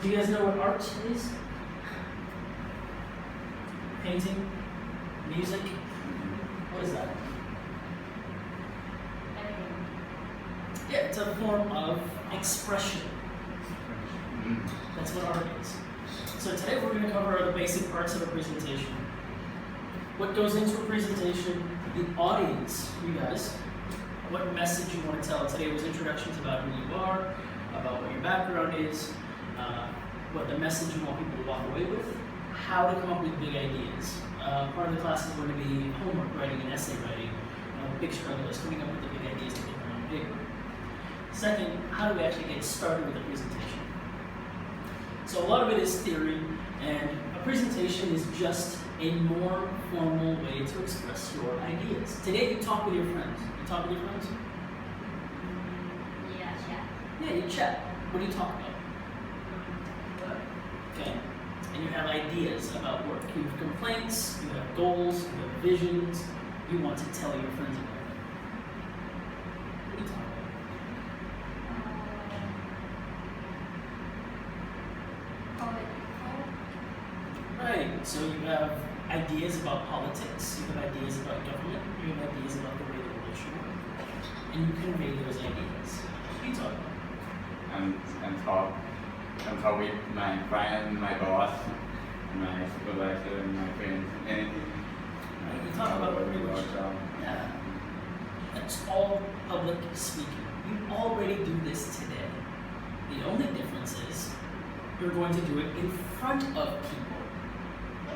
Do you guys know what art is? Painting? Music? What is that? Yeah, it's a form of expression. That's what art is. So today we're going to cover the basic parts of a presentation. What goes into a presentation, the audience, you guys, what message you want to tell. Today was introductions about who you are, about what your background is, what the message you want people to walk away with, how to come up with big ideas. Part of the class is going to be homework writing and essay writing. Big struggle is coming up with the big ideas to put them on paper. Second, how do we actually get started with a presentation? So a lot of it is theory, and a presentation is just a more formal way to express your ideas. Today you talk with your friends. You talk with your friends? Yeah, chat. Yeah, you chat. What do you talk about? Okay. And you have ideas about work. You have complaints, you have goals, you have visions. You want to tell your friends about them. What do you talk about? Right. So you have ideas about politics, you have ideas about government, you have ideas about the way the world should work. And you convey those ideas. What do you talk about? And talk with my friend, my boss, my supervisor, my friends, anything. You talk about pretty much. Yeah. That's all public speaking. You already do this today. The only difference is you're going to do it in front of people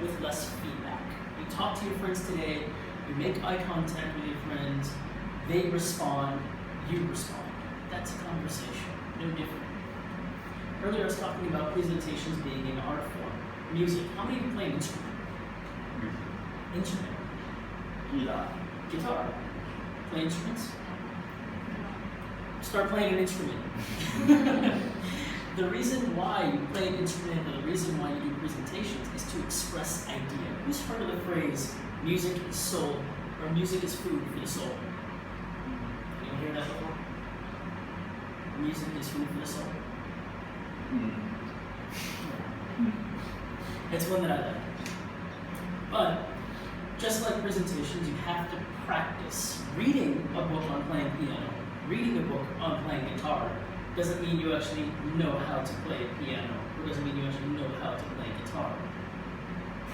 with less feedback. You talk to your friends today, you make eye contact with your friends, they respond, you respond. That's a conversation, no different. Earlier I was talking about presentations being an art form. Music. How many of you play an instrument? Instrument. Guitar. Play instruments? Start playing an instrument. The reason why you play an instrument or the reason why you do presentations is to express idea. Who's heard of the phrase, music is soul, or music is food for the soul? Anyone hear that before? Music is food for the soul? It's one that I like. But, just like presentations, you have to practice. Reading a book on playing piano, reading a book on playing guitar, doesn't mean you actually know how to play a piano, or doesn't mean you actually know how to play guitar.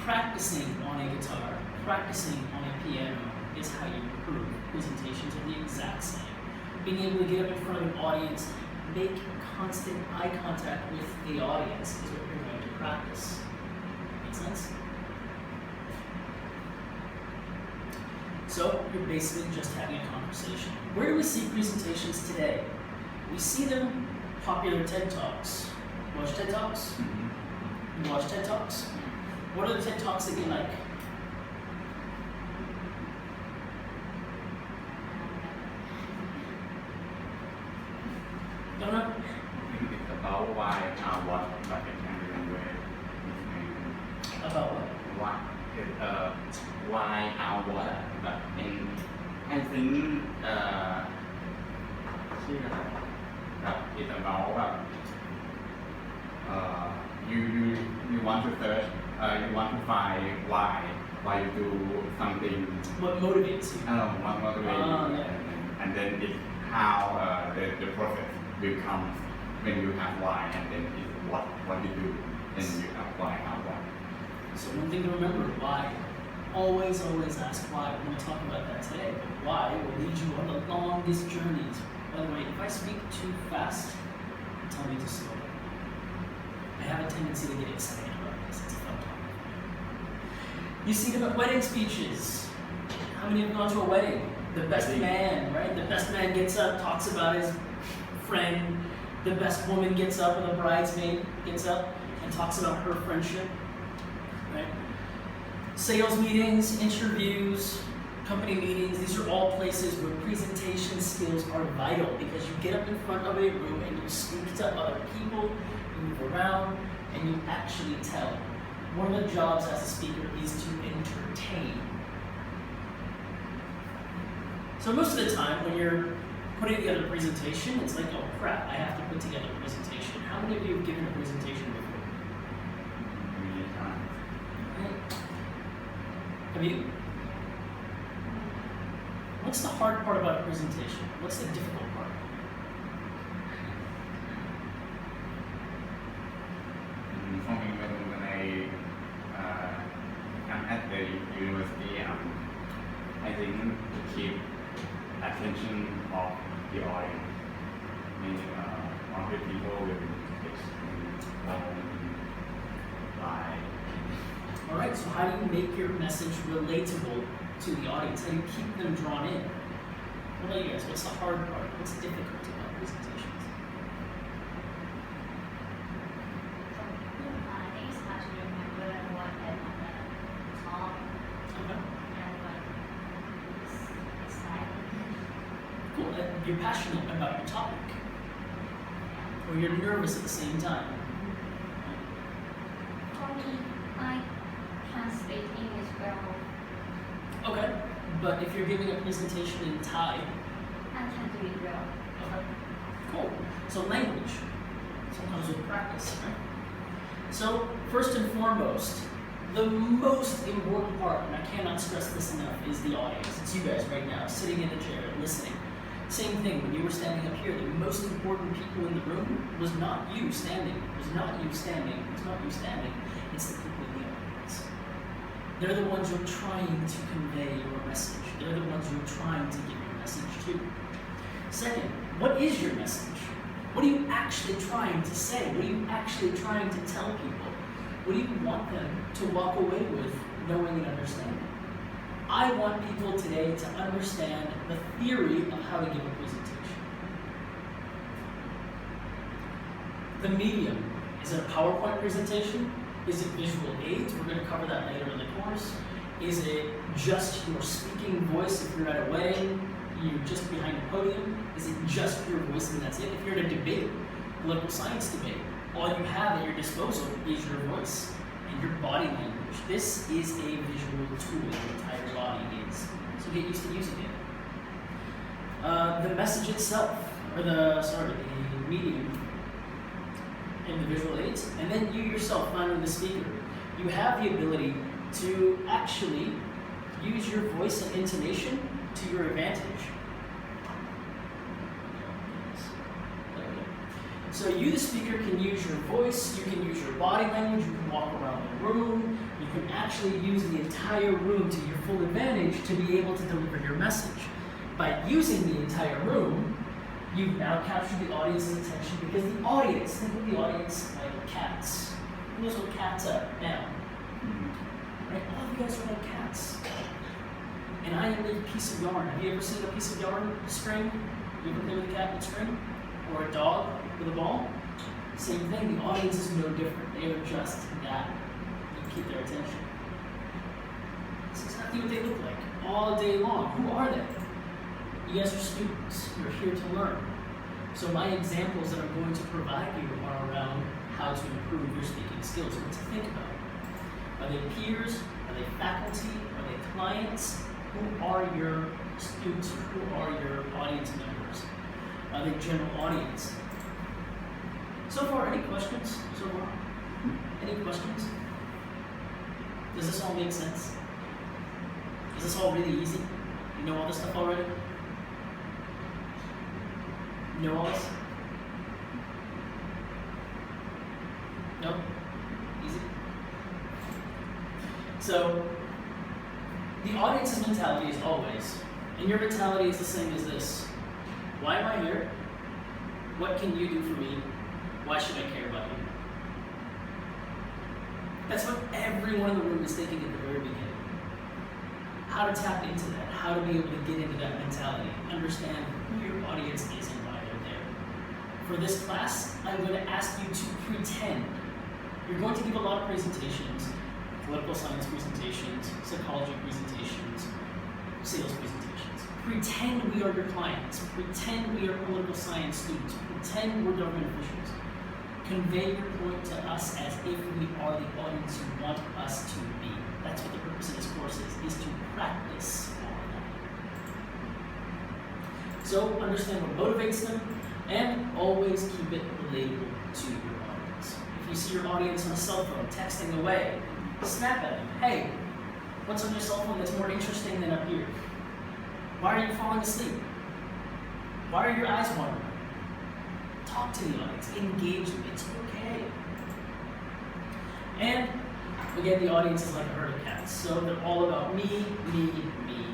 Practicing on a guitar, practicing on a piano is how you improve. Presentations are the exact same. Being able to get up in front of an audience, make constant eye contact with the audience is what you're going to practice. Make sense? So, you're basically just having a conversation. Where do we see presentations today? We see them popular TED Talks. You watch TED Talks? Mm-hmm. You watch TED Talks? What are the TED Talks that you like? Don't know? It's about why what but it can remember. About what? Why what but I think it's about you want to search you want to find why you do something. What motivates you? What motivates you, Yeah. and then it's how the process will come when you have why, and then it's what you do, and you have why, how why. So one thing to remember, why. Always ask why. We're going to talk about that today. But why will lead you on the longest journeys. By the way, if I speak too fast, tell me to slow down. I have a tendency to get excited about this. It's a fun topic. You see them at wedding speeches. How many have gone to a wedding? The best man, right? The best man gets up, talks about his friend. The best woman gets up, or the bridesmaid gets up and talks about her friendship. Right? Sales meetings, interviews, company meetings, these are all places where presentation skills are vital because you get up in front of a room and you speak to other people, you move around, and you actually tell. One of the jobs as a speaker is to entertain. So most of the time when you're putting together a presentation, it's like, oh crap, I have to put together a presentation. How many of you have given a presentation before? Have you? What's the hard part about a presentation? What's the difficult part? For me, when I'm at the university, I think to keep attention of the audience. Other people will like. All right, so how do you make your message relatable to the audience? How do you keep them drawn in? What about you guys? What's the hard part? What's difficult about presentations? I think it's hard to remember what I want to talk Okay. and what is exciting. Cool. You're passionate about your topic, or you're nervous at the same time. For me, I can speak English well. Okay. But if you're giving a presentation in Thai, I can do it well. okay. Cool. So language sometimes with practice, right? So first and foremost, the most important part, and I cannot stress this enough, is the audience. It's you guys right now, sitting in the chair and listening. Same thing, when you were standing up here, the most important people in the room was not you standing, it's not you standing, it's the people in the audience. They're the ones you're trying to convey your message. They're the ones you're trying to give your message to. Second, what is your message? What are you actually trying to say? What are you actually trying to tell people? What do you want them to walk away with knowing and understanding? I want people today to understand the theory of how to give a presentation. The medium. Is it a PowerPoint presentation? Is it visual aids? We're going to cover that later in the course. Is it just your speaking voice if you're at a wedding, you're just behind a podium? Is it just your voice and that's it? If you're at a debate, political science debate, all you have at your disposal is your voice and your body language. This is a visual tool, your entire body is. So get used to using it. The message itself, or the medium and the visual aids, and then you yourself, finally the speaker. You have the ability to actually use your voice and intonation to your advantage. So you, the speaker, can use your voice, you can use your body language, you can walk around the room, you can actually use the entire room to your full advantage to be able to deliver your message. By using the entire room, you've now captured the audience's attention because the audience, think of the audience like cats. Who knows what cats are now? Right? All of you guys are like cats. And I am a piece of yarn. Have you ever seen a piece of yarn string? You ever play with a cat with string? Or a dog with a ball? Same thing, the audience is no different. They are just that. You keep their attention. That's exactly what they look like all day long. Who are they? You guys are students. You're here to learn. So my examples that I'm going to provide you are around how to improve your speaking skills, what to think about. Are they peers? Are they faculty? Are they clients? Who are your students? Who are your audience members? Are they general audience? So far, any questions? So far? Any questions? Does this all make sense? Is this all really easy? You know all this stuff already? You know all this? No? Easy? So, the audience's mentality is always, and your mentality is the same as this. Why am I here? What can you do for me? Why should I care about you? That's what everyone in the room is thinking at the very beginning. How to tap into that, how to be able to get into that mentality, understand who your audience is and why they're there. For this class, I'm going to ask you to pretend. You're going to give a lot of presentations, political science presentations, psychology presentations, sales presentations. Pretend we are your clients. Pretend we are political science students. Pretend we're government officials. Convey your point to us as if we are the audience you want us to be. That's what the purpose of this course is to practice all that. So understand what motivates them, and always keep it relatable to your audience. If you see your audience on a cell phone texting away, snap at them. Hey, What's on your cell phone that's more interesting than up here? Why are you falling asleep? Why are your eyes wandering? Talk to the audience, engage them, it's okay. And again, the audience is like a herd of cats, so they're all about me, me, me, me.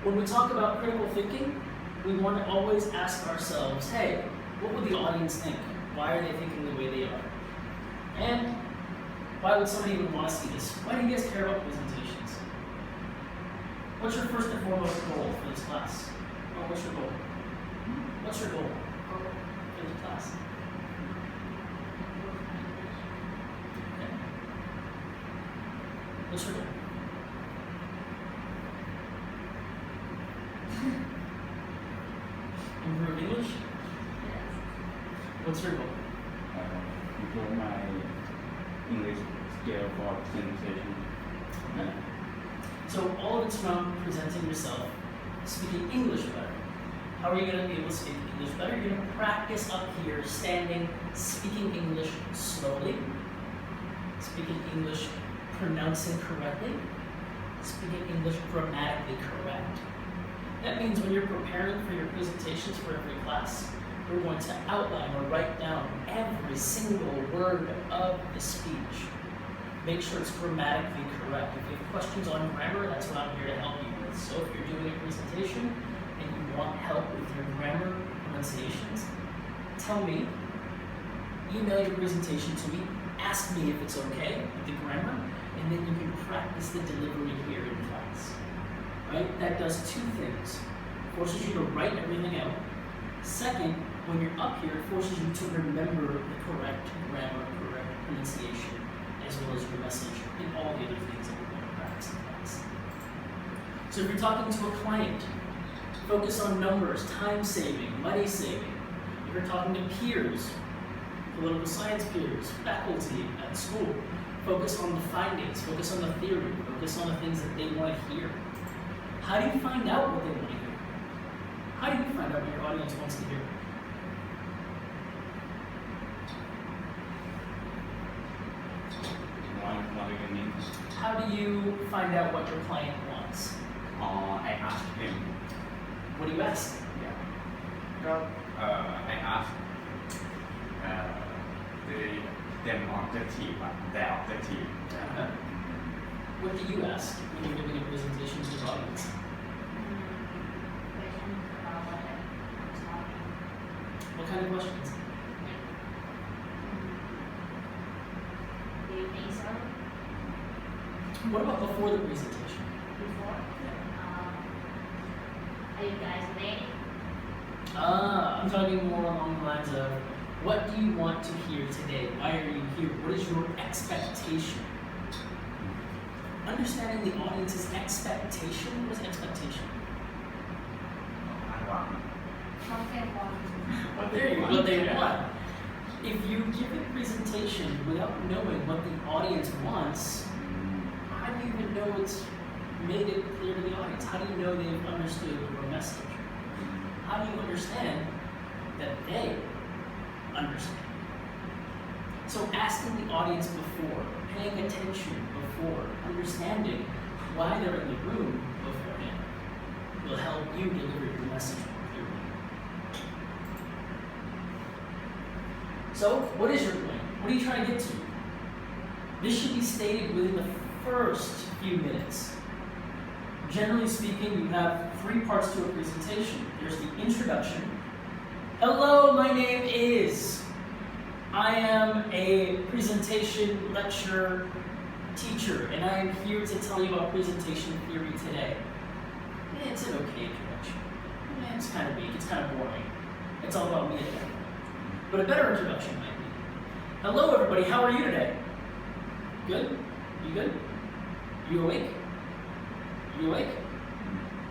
When we talk about critical thinking, we want to always ask ourselves, hey, what would the audience think? Why are they thinking the way they are? And why would somebody even want to see this? Why do you guys care about presentations? What's your first and foremost goal for this class? Or what's your goal? What's your goal for this class? Okay. What's your goal? Improve English? What's your goal? Improve my English skill for presentation. Okay. So all of it's around presenting yourself, speaking English better. How are you going to be able to speak English better? You're going to practice up here, standing, speaking English slowly, speaking English pronouncing correctly, speaking English grammatically correct. That means when you're preparing for your presentations for every class, we're going to outline or write down every single word of the speech. Make sure it's grammatically correct. If you have questions on grammar, that's what I'm here to help you with. So if you're doing a presentation and you want help with your grammar pronunciations, tell me, email your presentation to me, ask me if it's okay with the grammar, and then you can practice the delivery here in class. Right? That does two things. Forces you to write everything out. Second, when you're up here, it forces you to remember the correct grammar, correct pronunciation, as well as your message and all the other things that we're going to practice in class. So if you're talking to a client, focus on numbers, time saving, money saving. If you're talking to peers, political science peers, faculty at school, focus on the findings, focus on the theory, focus on the things that they want to hear. How do you find out what they want to hear? How do you find out what your audience wants to hear? What do you mean? How do you find out what your client wants? I ask him. What do you ask? I ask them objective, their objective. What do you ask when you're giving a presentation to your audience? Questions about what I'm talking. What kind of questions? Do you think so? What about before the presentation? Before? Are you guys ready? I'm talking more along the lines of, what do you want to hear today? Why are you here? What is your expectation? Understanding the audience's expectation. What is expectation? I want. What they want. If you give a presentation without knowing what the audience wants, how do you even know it's made it clear to the audience? How do you know they've understood your message? How do you understand that they understand? So asking the audience before, paying attention before, understanding why they're in the room beforehand will help you deliver your message more clearly. So, what is your point? What are you trying to get to? This should be stated within the first few minutes. Generally speaking, you have 3 parts to a presentation. There's the introduction. Hello, my name is. I am a presentation lecture teacher, and I am here to tell you about presentation theory today. It's an okay introduction. It's kind of weak, it's kind of boring. It's all about me today. But a better introduction might be, hello everybody, how are you today? Good? You good? You awake? You awake?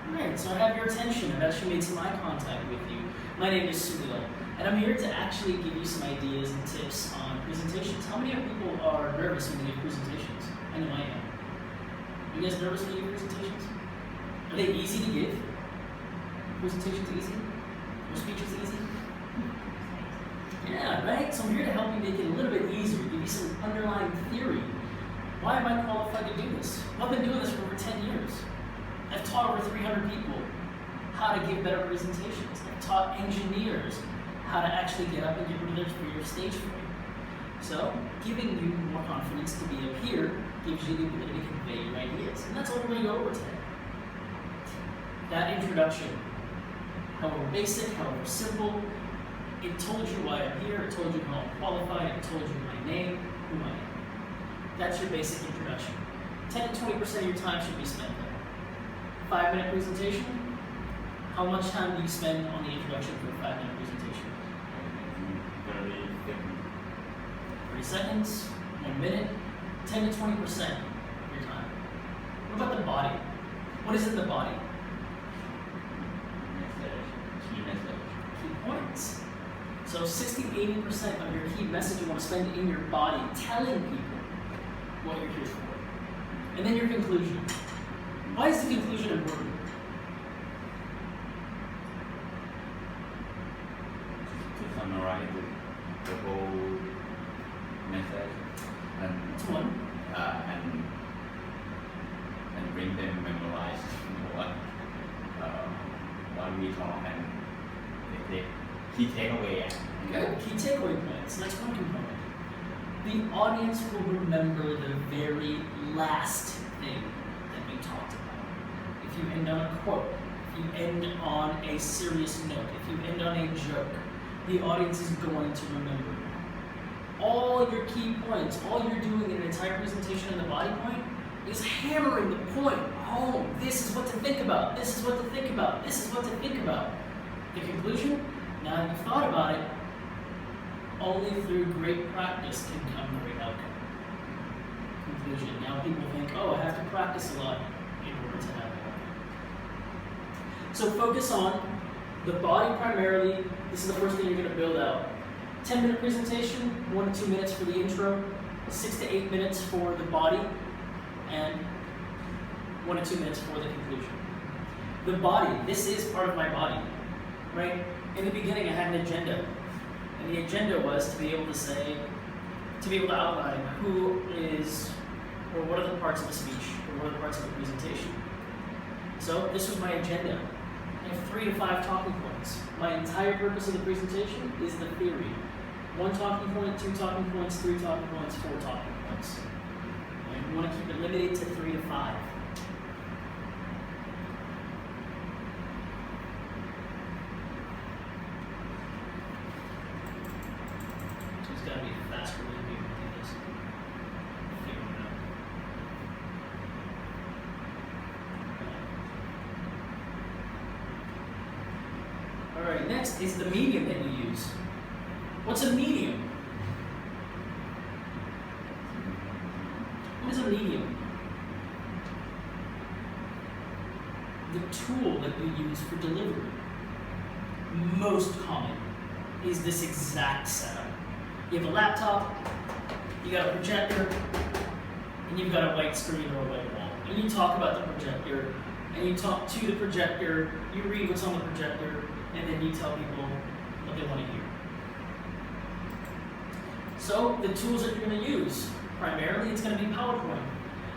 Alright, so I have your attention. I've actually made some eye contact with you. My name is Sunil, and I'm here to actually give you some ideas and tips on presentations. How many of people are nervous when they give presentations? I know I am. You guys nervous when you give presentations? Are they easy to give? Presentations easy? Your speech is easy? Yeah, right? So I'm here to help you make it a little bit easier, give be some underlying theory. Why am I qualified to do this? Well, I've been doing this for over 10 years. I've taught over 300 people how to give better presentations. I've taught engineers how to actually get up and get rid of their stage fright. So, giving you more confidence to be up here gives you the ability to convey your ideas. And that's what we're going to go over today. That introduction, however basic, however simple, it told you why I'm here, it told you how I'm qualified, it told you my name, who I am. That's your basic introduction. 10 to 20% of your time should be spent there. 5-minute presentation, how much time do you spend on the introduction for a 5-minute presentation? 30 seconds, 1 minute, 10 to 20% of your time. What about the body? What is in the body? Key points. So 60-80% of your key message you want to spend in your body telling people what you're here for. And then your conclusion. Why is the conclusion important? To summarize the whole message That's one. and bring them memorize what we talk and the key takeaway. Good. Key takeaway points. That's one component. The audience will remember the very last thing that we talked about. If you end on a quote, if you end on a serious note, if you end on a joke, the audience is going to remember. All your key points, all you're doing in an entire presentation in the body point is hammering the point home. This is what to think about. This is what to think about. This is what to think about. The conclusion? Now that you've thought about it, only through great practice can come great outcome. Conclusion. Now people think, oh, I have to practice a lot in order to have it. So focus on the body primarily. This is the first thing you're going to build out. 10-minute presentation, 1 to 2 minutes for the intro, 6 to 8 minutes for the body, and 1 to 2 minutes for the conclusion. The body, this is part of my body, right? In the beginning I had an agenda. And the agenda was to be able to say, to be able to outline who is, or what are the parts of a speech, or what are the parts of a presentation. So this was my agenda. I have 3 to 5 talking points. My entire purpose of the presentation is the theory. 1 talking point, 2 talking points, 3 talking points, 4 talking points. And we want to keep it limited to 3 to 5. It's got to be faster than we can do this. Figure it out. Alright, next is the medium that you use. What's a medium? What is a medium? The tool that you use for delivery. Most common is this exact setup. You have a laptop, you got a projector, and you've got a white screen or a white wall. And you talk about the projector, and you talk to the projector, you read what's on the projector, and then you tell people what they want to hear. So the tools that you're going to use, primarily it's going to be PowerPoint.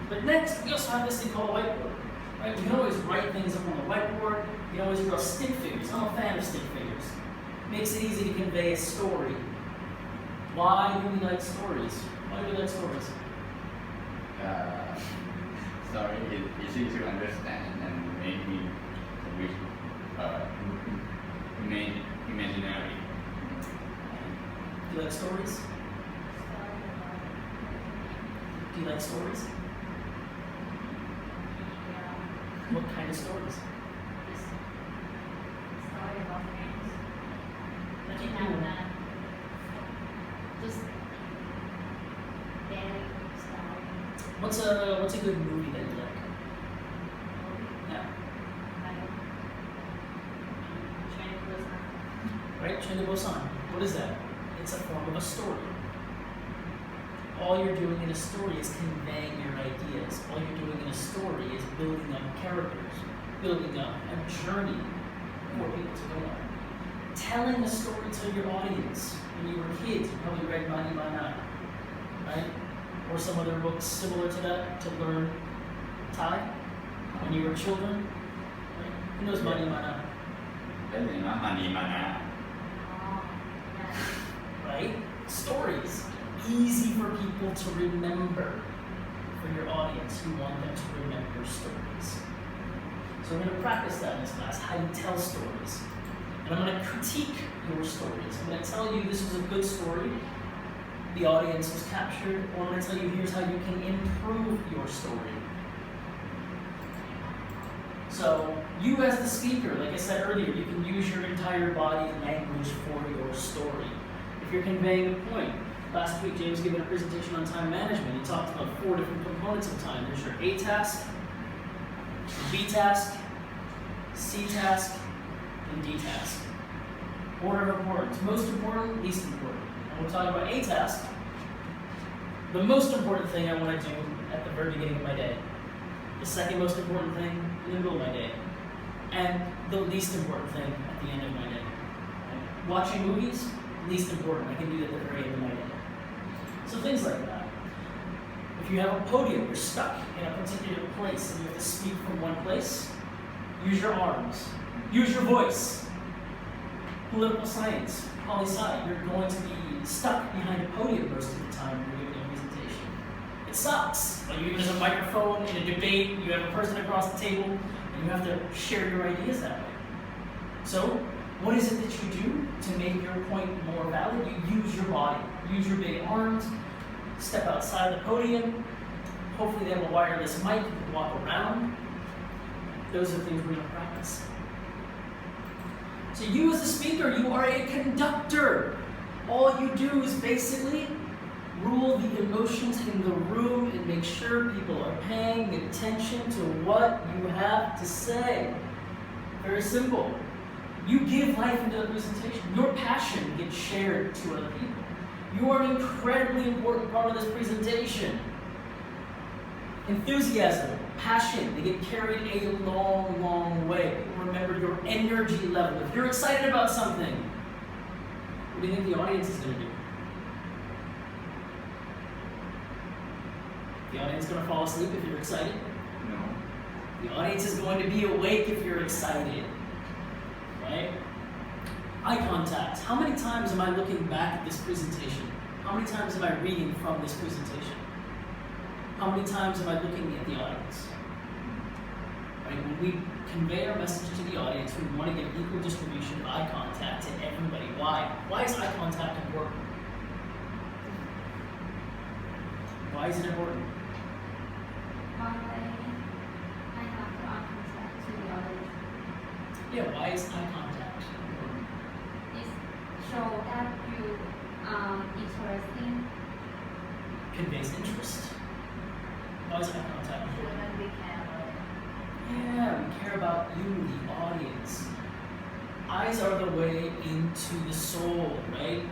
But next, we also have this thing called a whiteboard. Right? You can always write things up on the whiteboard. You can always draw stick figures. I'm a fan of stick figures. Makes it easy to convey a story. Why do we like stories? Why do we like stories? Sorry, it's easy to understand and maybe imaginary. Do you like stories? Do you like stories? What kind of stories? Story about friends. That's You cool. know that. Just daily story. What's a good movie that you like? Yeah. Right? Train to Busan. What is that? It's a form of a story. All you're doing in a story is conveying your ideas. All you're doing in a story is building up characters, building up a journey for people to go on. Telling a story to your audience. When you were kids, you probably read 90 by 9. right? Or some other books similar to that to learn Thai when you were children, right? Who knows Mani Mana, ได้เลยนะมานีมานะ Oh, yeah. right? Stories, easy for people to remember, for your audience. You want them to remember stories. So we're going to practice that in this class, how you tell stories. And I'm going to critique your stories. I'm going to tell you this was a good story, the audience was captured, or I'm going to tell you here's how you can improve your story. So you as the speaker, like I said earlier, you can use your entire body language for your story. If you're conveying a point, last week James gave a presentation on time management. He talked about 4 different components of time. There's your A task, B task, C task, and D task. Order of importance. Most important, least important. And we'll talk about A task. The most important thing I want to do at the very beginning of my day. The second most important thing in the middle of my day. And the least important thing at the end of my day. Watching movies, least important. I can do that at the very end of my day. So things like that. If you have a podium, you're stuck in a particular place and you have to speak from one place, use your arms. Use your voice. Political science, poli-sci, you're going to be stuck behind a podium most of the time when you're giving a presentation. It sucks. Like there's a microphone in a debate, you have a person across the table, and you have to share your ideas that way. So, what is it that you do to make your point more valid? You use your body. Use your big arms, step outside the podium. Hopefully they have a wireless mic, you can walk around. Those are things we're going to practice. So you as a speaker, you are a conductor. All you do is basically rule the emotions in the room and make sure people are paying attention to what you have to say. Very simple. You give life into the presentation. Your passion gets shared to other people. You are an incredibly important part of this presentation. Enthusiasm, passion, they get carried a long, long way. Remember your energy level. If you're excited about something, what do you think the audience is going to do? The audience is going to fall asleep if you're excited? No. The audience is going to be awake if you're excited. Right? Eye contact. How many times am I looking back at this presentation? How many times am I reading from this presentation? How many times am I looking at the audience? Right? When we convey our message to the audience, we want to give equal distribution of eye contact to everybody. Why? Why is eye contact important? Why is it important? One way I have to contact to the audience Yeah, why is eye contact important? is show that you interesting. Conveys interest. Why is eye contact important? When we care about it. Yeah, we care about you, the audience. Eyes are the way into the soul, right?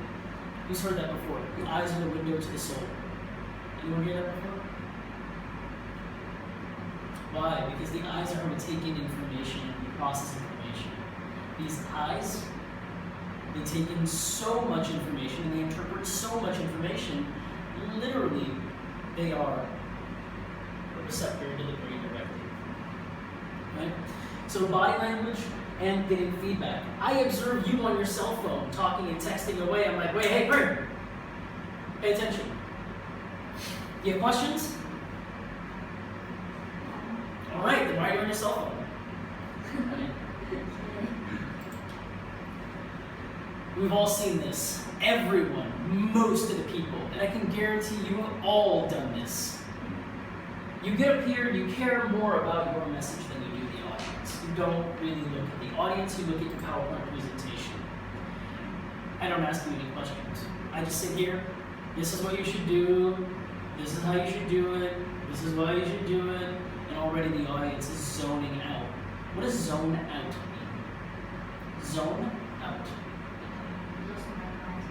Who's heard that before? The eyes are the window to the soul. Anyone hear that before? Why? Because the eyes are how we take in information and we process information. These eyes, they take in so much information and they interpret so much information. Literally, they are a receptor to the brain directly. Right? So body language and getting feedback. I observe you on your cell phone, talking and texting away. I'm like, wait, hey, Greg, pay attention. You have questions? All right, then why are you on your cell phone? Right? We've all seen this. Everyone, most of the people, and I can guarantee you have all done this. You get up here, you care more about your message than you do the audience. You don't really look at the audience, you look at your PowerPoint presentation. I don't ask you any questions. I just sit here, this is what you should do, this is how you should do it, this is why you should do it, and already the audience is zoning out. What does zone out mean? Zone out. Lose my mind.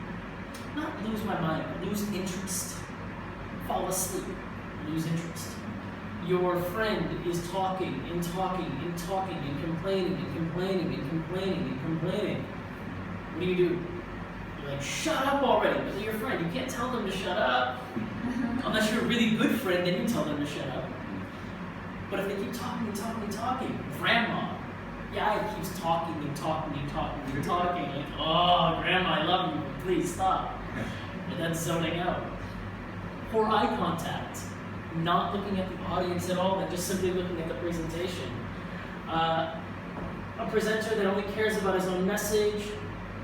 Not lose my mind, but lose interest. Fall asleep, lose interest. Your friend is talking and talking and talking and complaining and complaining and complaining and complaining. What do? You're like, shut up already. But they're your friend. You can't tell them to shut up. Unless you're a really good friend, then you tell them to shut up. But if they keep talking and talking and talking, grandma, yeah, it keeps talking and talking and talking and talking. Like, oh, grandma, I love you. Please stop. And that's zoning out. Poor eye contact. Not looking at the audience at all, but just simply looking at the presentation. A presenter that only cares about his own message,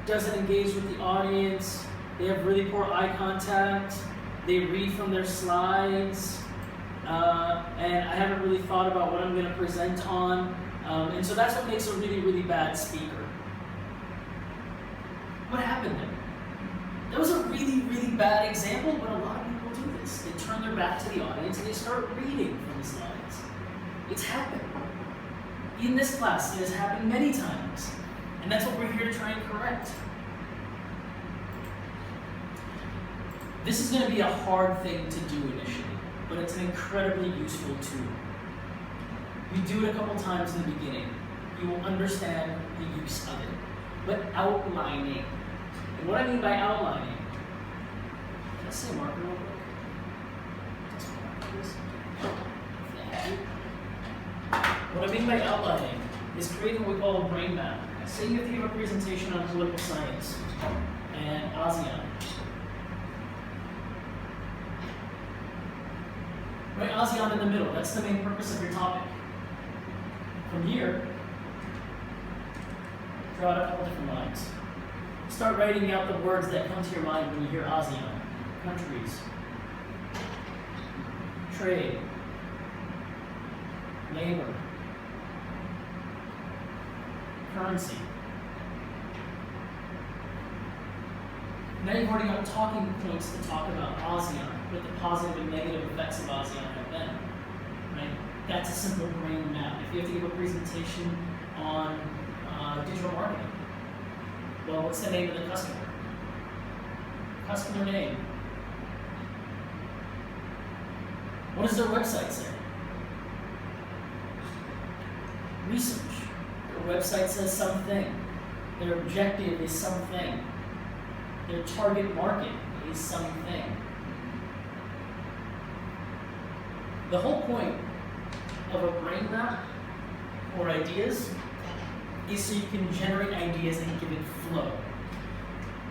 doesn't engage with the audience, they have really poor eye contact, they read from their slides, and I haven't really thought about what I'm going to present on, and so that's what makes a really, really bad speaker. What happened there? That was a really, really bad example, but a lot of people do this. They turn their back to the audience and they start reading from the slides. It's happened. In this class, it has happened many times, and that's what we're here to try and correct. This is going to be a hard thing to do initially, but it's an incredibly useful tool. You do it a couple times in the beginning, you will understand the use of it. But outlining, and what I mean by outlining, can I say marker real quick? Just mark this. Thank you. What I mean by outlining is creating what we call a brain map. Say you have to give a presentation on political science and ASEAN. Right, ASEAN in the middle, that's the main purpose of your topic. From here, draw out a couple different lines. Start writing out the words that come to your mind when you hear ASEAN. Countries, trade, labor, currency. Now you've already got talking points to talk about ASEAN, what the positive and negative effects of ASEAN have been. Right? That's a simple brain map. If you have to give a presentation on digital marketing, well, what's the name of the customer? Customer name. What does their website say? Research. Their website says something. Their objective is something. Their target market is something. The whole point of a brain map or ideas is so you can generate ideas and give it flow.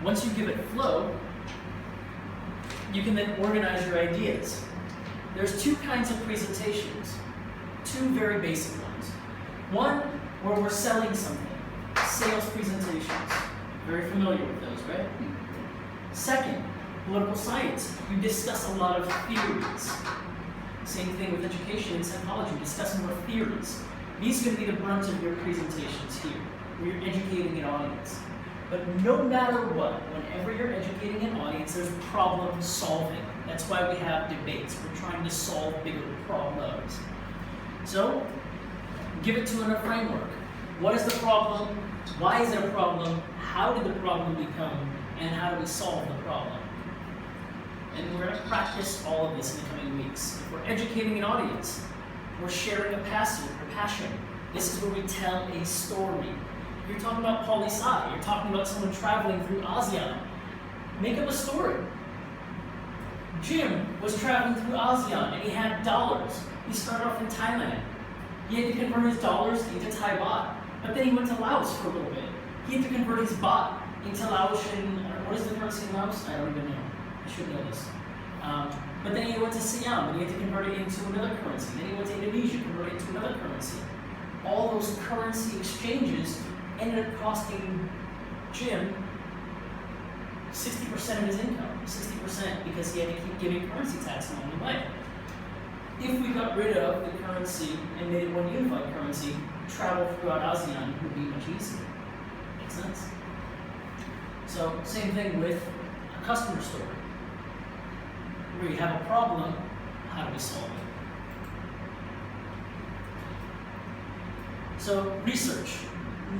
Once you give it flow, you can then organize your ideas. There's two kinds of presentations, two very basic ones. One where we're selling something, sales presentations. Very familiar with those, right? Second, political science. You discuss a lot of theories. Same thing with education and psychology, discussing more theories. These are going to be the brunt of your presentations here, where you're educating an audience. But no matter what, whenever you're educating an audience, there's problem solving. That's why we have debates. We're trying to solve bigger problems. So, give it to in a framework. What is the problem? Why is it a problem? How did the problem become? And how do we solve the problem? And we're going to practice all of this in the coming weeks. If we're educating an audience, we're sharing a passion. This is where we tell a story. If you're talking about poli-sci, you're talking about someone traveling through ASEAN, make up a story. Jim was traveling through ASEAN and he had dollars. He started off in Thailand. He had to convert his dollars into Thai baht. But then he went to Laos for a little bit. He had to convert his baht into Laotian, what is the currency in Laos? I don't even know. I should know this. But then he went to Siam and he had to convert it into another currency. Then he went to Indonesia, convert it into another currency. All those currency exchanges ended up costing Jim 60% of his income. 60% because he had to keep giving currency tax along the way. If we got rid of the currency and made it one unified currency, travel throughout ASEAN would be much easier. Makes sense? So, same thing with a customer story. Where you have a problem, how do we solve it? So, research.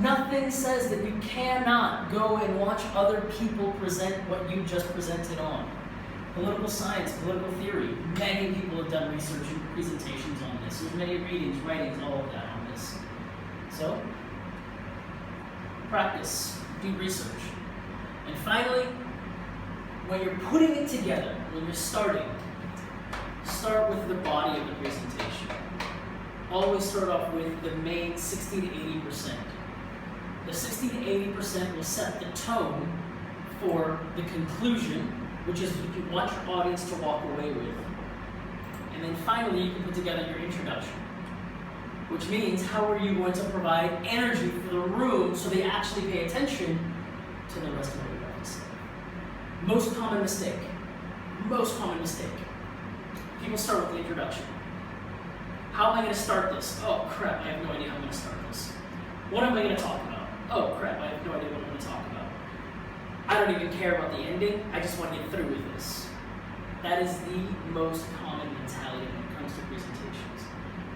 Nothing says that you cannot go and watch other people present what you just presented on. Political science, political theory, many people have done research and presentations on this. There's many readings, writings, all of that on this. So, practice, do research. And finally, when you're putting it together, when you're starting, start with the body of the presentation. Always start off with the main 60 to 80%. The 60 to 80% will set the tone for the conclusion, which is what you want your audience to walk away with. And then finally, you can put together your introduction, which means how are you going to provide energy for the room so they actually pay attention to the rest of what you have to say. Most common mistake. People start with the introduction. How am I going to start this? Oh crap, I have no idea how I'm going to start this. What am I going to talk about? Oh crap, I have no idea what I'm going to talk about. I don't even care about the ending, I just want to get through with this. That is the most common mentality when it comes to presentations.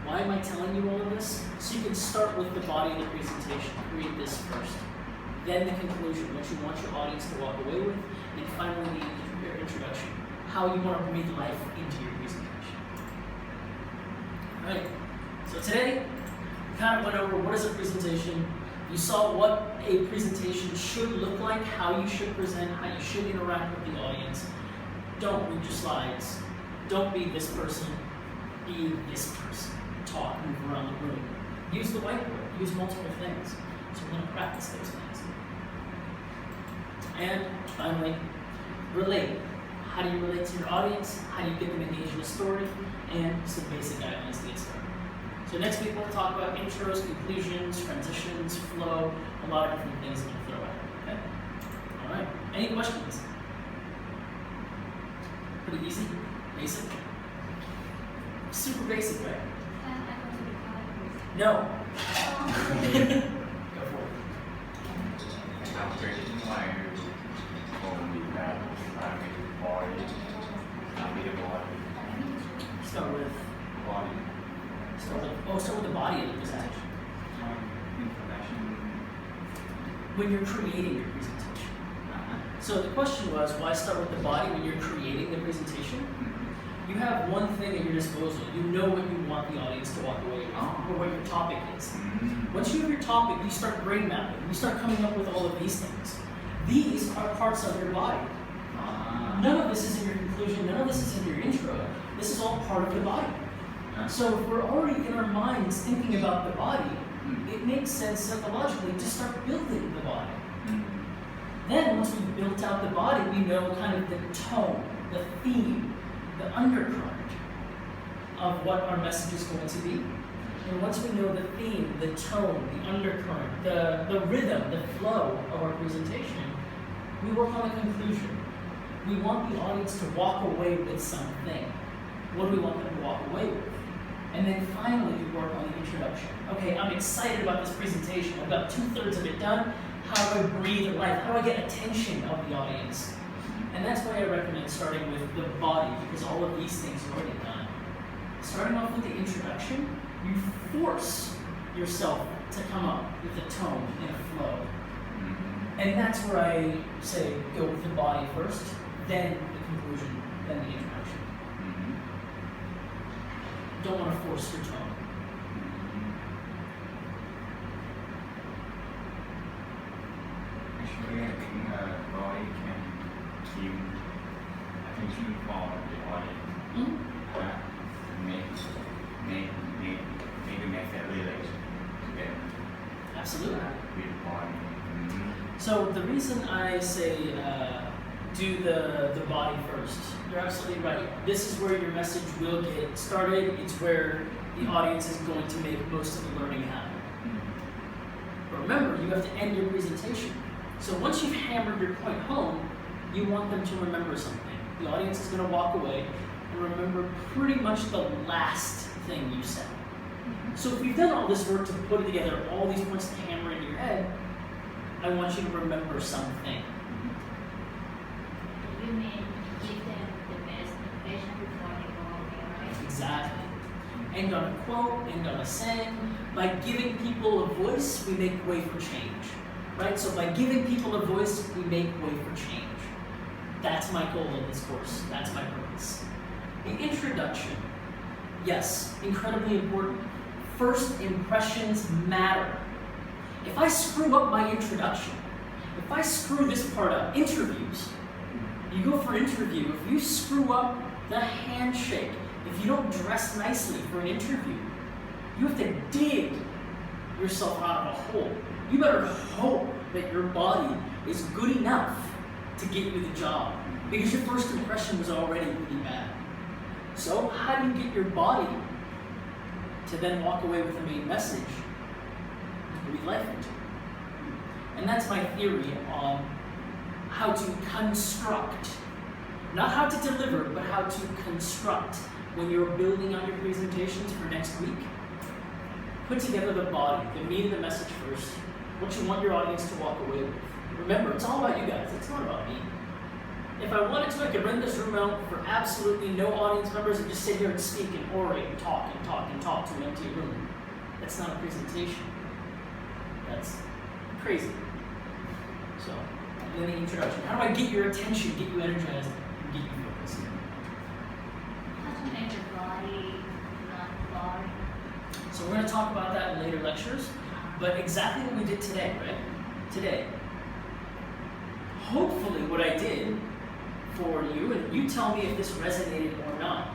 Why am I telling you all of this? So you can start with the body of the presentation, create this first. Then the conclusion, what you want your audience to walk away with, and finally your introduction, how you want to breathe life into your presentation. Alright, so today, we kind of went over what is a presentation. You saw what a presentation should look like, how you should present, how you should interact with the audience. Don't read your slides. Don't be this person. Be this person. Talk, move around the room. Use the whiteboard. Use multiple things. So we're going to practice those things. And finally, relate. How do you relate to your audience? How do you get them engaged in a story? And some basic guidelines to get started. So next week we'll talk about intros, conclusions, transitions, flow, a lot of different things I'm going to throw at you. Okay? All right. Any questions? Pretty easy, basic. Super basic, right? Can I go to the colors? No. Oh. Go for it. After you like only that with body, with the body, Start with the body of the presentation. information. When you're creating your presentation. So the question was, why start with the body when you're creating the presentation? You have one thing at your disposal. You know what you want the audience to walk away with, or what your topic is. Once you have your topic, you start brain mapping. You start coming up with all of these things. These are parts of your body. None of this is in your conclusion. None of this is in your intro. This is all part of the body. So if we're already in our minds thinking about the body, it makes sense psychologically to start building the body. Then once we've built out the body, we know kind of the tone, the theme, the undercurrent of what our message is going to be. And once we know the theme, the tone, the undercurrent, the rhythm, the flow of our presentation, we work on the conclusion. We want the audience to walk away with something. What do we want them to walk away with? And then finally, we work on the introduction. Okay, I'm excited about this presentation. I've got 2/3 of it done. How do I breathe life? How do I get attention of the audience? And that's why I recommend starting with the body, because all of these things are already done. Starting off with the introduction, you force yourself to come up with a tone and a flow. And that's where I say go with the body first, then the conclusion, then the introduction. Don't want to force your tone. Actually, I think body can give attention for the audience. Make the message relate to them. Absolutely. With body. So the reason I say do the body first, you're absolutely right. This is where your message will get started. It's where the audience is going to make most of the learning happen. But remember, you have to end your presentation. So once you've hammered your point home, you want them to remember something. The audience is going to walk away and remember pretty much the last thing you said. So if you've done all this work to put together all these points to hammer into your head, I want you to remember something. You mean give them the best impression before they go away, right? Exactly. End on a quote, end on a saying. By giving people a voice, we make way for change. Right? So by giving people a voice, we make way for change. That's my goal in this course. That's my purpose. The introduction. Yes, incredibly important. First impressions matter. If I screw up my introduction, If I screw this part up, interviews, you go for interview, if you screw up the handshake, if you don't dress nicely for an interview, you have to dig yourself out of a hole. You better hope that your body is good enough to get you the job, because your first impression was already pretty bad. So how do you get your body to then walk away with the main message? Breathe life into it. And that's my theory on how to construct, not how to deliver, but how to construct when you're building out your presentations for next week. Put together the body, the meat of the message first, what you want your audience to walk away with. Remember, it's all about you guys, it's not about me. If I wanted to, I could rent this room out for absolutely no audience members and just sit here and speak and orate and talk and talk and talk to an empty room. That's not a presentation. That's crazy. So, in the introduction, how do I get your attention, get you energized, and get you focused? How to make your body not boring. So we're going to talk about that in later lectures, but exactly what we did today, right? Today. Hopefully what I did for you, and you tell me if this resonated or not,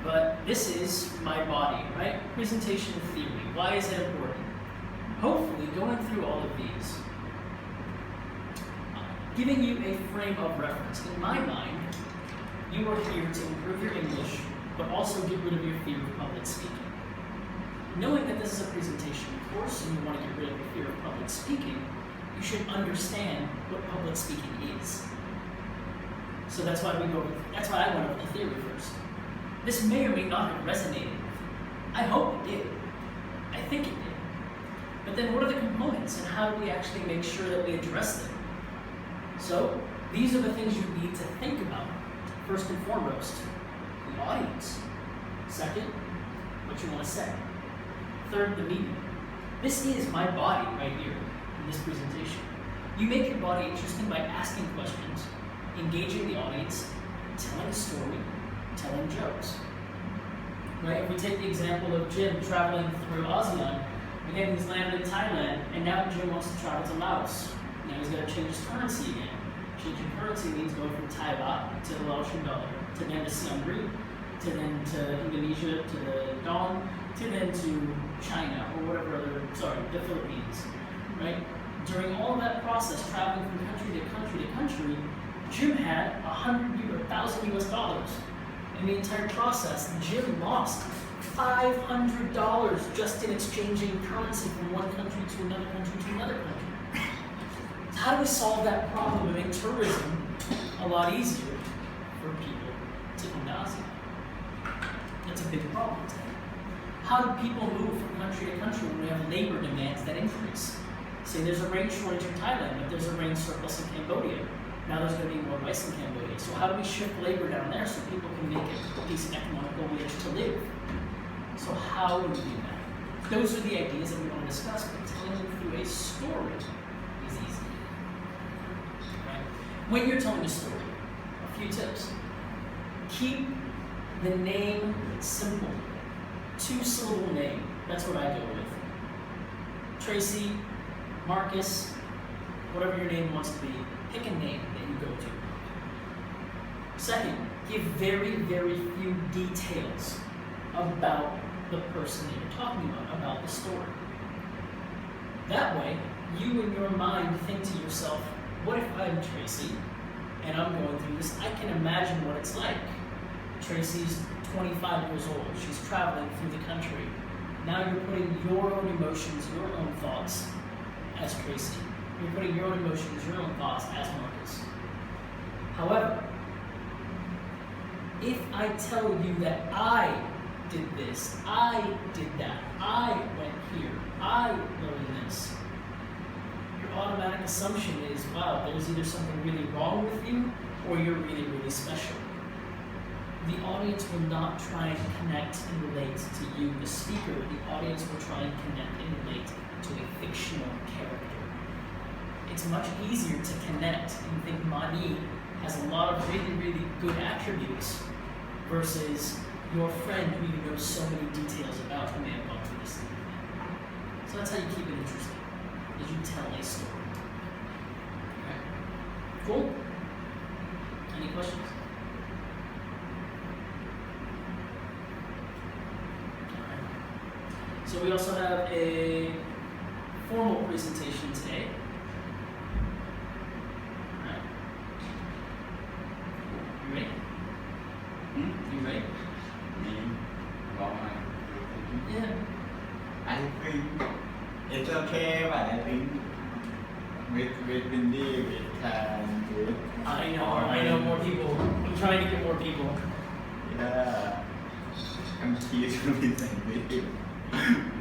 but this is my body, right? Presentation theory. Why is it important? Hopefully going through all of these, giving you a frame of reference. In my mind, you are here to improve your English, but also get rid of your fear of public speaking. Knowing that this is a presentation course and you want to get rid of the fear of public speaking, you should understand what public speaking is. So that's why I went over the theory first. This may or may not have resonated with you. I hope it did. I think it did. But then what are the components and how do we actually make sure that we address them? So these are the things you need to think about. First and foremost, the audience. Second, what you want to say. Third, the medium. This is my body right here in this presentation. You make your body interesting by asking questions, engaging the audience, telling a story, telling jokes. Right? If we take the example of Jim traveling through ASEAN, again, he's landed in Thailand, and now Jim wants to travel to Laos. Now he's got to change his currency again. Changing currency means going from Thai baht to the Laotian dollar, to then to Siam Reap, to then to Indonesia, to the Dong, to then to China, or whatever the Philippines, right? During all that process, traveling from country to country to country, Jim had $1,000 US. In the entire process, Jim lost $500 just in exchanging currency from one country to another country to another country. So how do we solve that problem and make tourism a lot easier for people to come to ASEAN? That's a big problem today. How do people move from country to country when we have labor demands that increase? Say there's a rain shortage in Thailand, but there's a rain surplus in Cambodia. Now there's going to be more rice in Cambodia. So how do we shift labor down there so people can make a decent economical wage to live? So how do we do that? Those are the ideas that we want to discuss, but telling them through a story is easy. Right? When you're telling a story, a few tips. Keep the name simple. 2-syllable name. That's what I go with. Tracy, Marcus, whatever your name wants to be. Pick a name that you go to. Second, give very, very few details about the person that you're talking about the story. That way, you in your mind think to yourself, what if I'm Tracy and I'm going through this? I can imagine what it's like. Tracy's 25 years old. She's traveling through the country. Now you're putting your own emotions, your own thoughts as Tracy. You're putting your own emotions, your own thoughts as Marcus. However, if I tell you that I did this, I did that, I went here, I learned this, your automatic assumption is, wow, there's either something really wrong with you or you're really, really special. The audience will not try and connect and relate to you, the speaker. The audience will try and connect and relate to a fictional character. It's much easier to connect and think Mani has a lot of really, really good attributes versus your friend who you know so many details about who may have gone through this thing. So that's how you keep it interesting, is you tell a story. Cool. Any questions? Alright. So we also have a formal presentation today. Alright. You ready? You ready? Me, what am I thinking? Yeah. I think it's okay, but I think with Windy, with I know more people. I'm trying to get more people. yeah, I'm curious with Windy.